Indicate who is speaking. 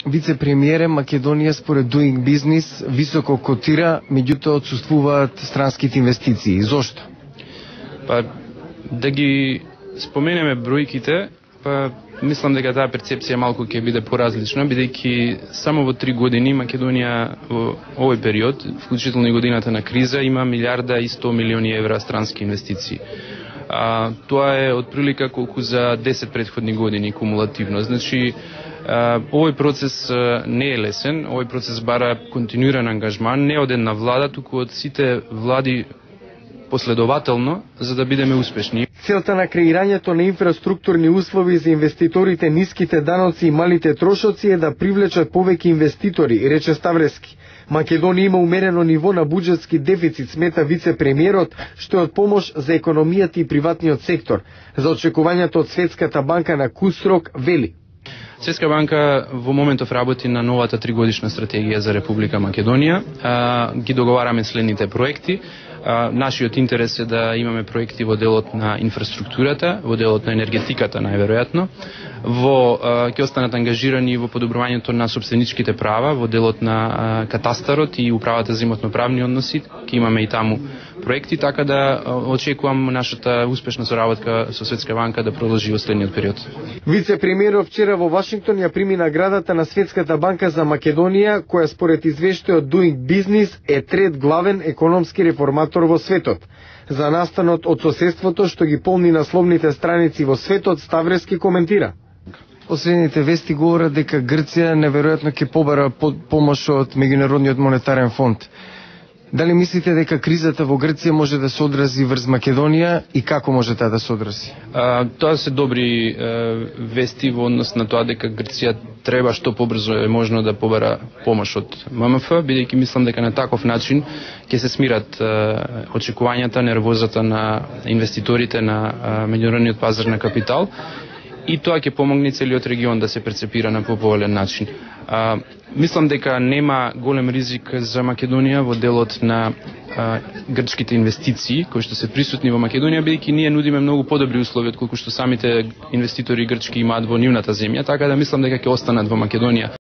Speaker 1: Вице-премиере, Македонија според Doing Business високо котира, меѓутоа отсуствуваат странските инвестиции. Зошто?
Speaker 2: Па да ги споменеме бројките, па мислам дека таа перцепција малку ќе биде поразлична, бидејќи само во 3 години Македонија во овој период, вклучително и годината на криза, има 1.100.000.000 евра странски инвестиции. Тоа е отприлика колку за 10 предходни години кумулативно. Значи, овој процес не е лесен, овој процес бара континуиран ангажман, не од една влада, туку од сите влади последователно, за да бидеме успешни.
Speaker 1: Целта на креирањето на инфраструктурни услови за инвеститорите, ниските даноци и малите трошоци е да привлечат повеќе инвеститори, рече Ставрески. Македонија има умерено ниво на буџетски дефицит, смета вице-премиерот, што е од помош за економијата и приватниот сектор. За очекувањето од Светската банка на кусрок вели:
Speaker 2: Светска банка во моментов работи на новата 3-годишна стратегија за Република Македонија. Ги договараме следните проекти. Нашиот интерес е да имаме проекти во делот на инфраструктурата, во делот на енергетиката најверојатно, ќе останат ангажирани во подобрувањето на сопстvenичките права, во делот на катастарот и управата за имотно-правни односи, ќе имаме и таму проекти, така да очекувам нашата успешна соработка со Светска банка да продолжи во следниот период.
Speaker 1: Вице-премиерот вчера во Вашингтон ја прими наградата на Светската банка за Македонија, која според извештајот Doing Business е трет главен економски реформатор во светот. За настанот од соседството што ги полни насловните страници во светот, Ставрески коментира: Последните вести говорат дека Грција неверојатно ќе побара помош од Меѓународниот монетарен фонд. Дали мислите дека кризата во Грција може да се одрази врз Македонија и како може таа да се одрази?
Speaker 2: Тоа се добри вести во однос на тоа дека Грција треба што побрзо е можно да побара помош од ММФ, бидејќи мислам дека на таков начин ќе се смират очекувањата, нервозата на инвеститорите на меѓународниот пазар на капитал, и тоа ќе помогне целиот регион да се перцепира на поповолен начин. Мислам дека нема голем ризик за Македонија во делот на грчките инвестиции кои што се присутни во Македонија, бидејќи ние нудиме многу подобри услови отколку што самите инвеститори грчки имаат во нивната земја, така да мислам дека ќе останат во Македонија.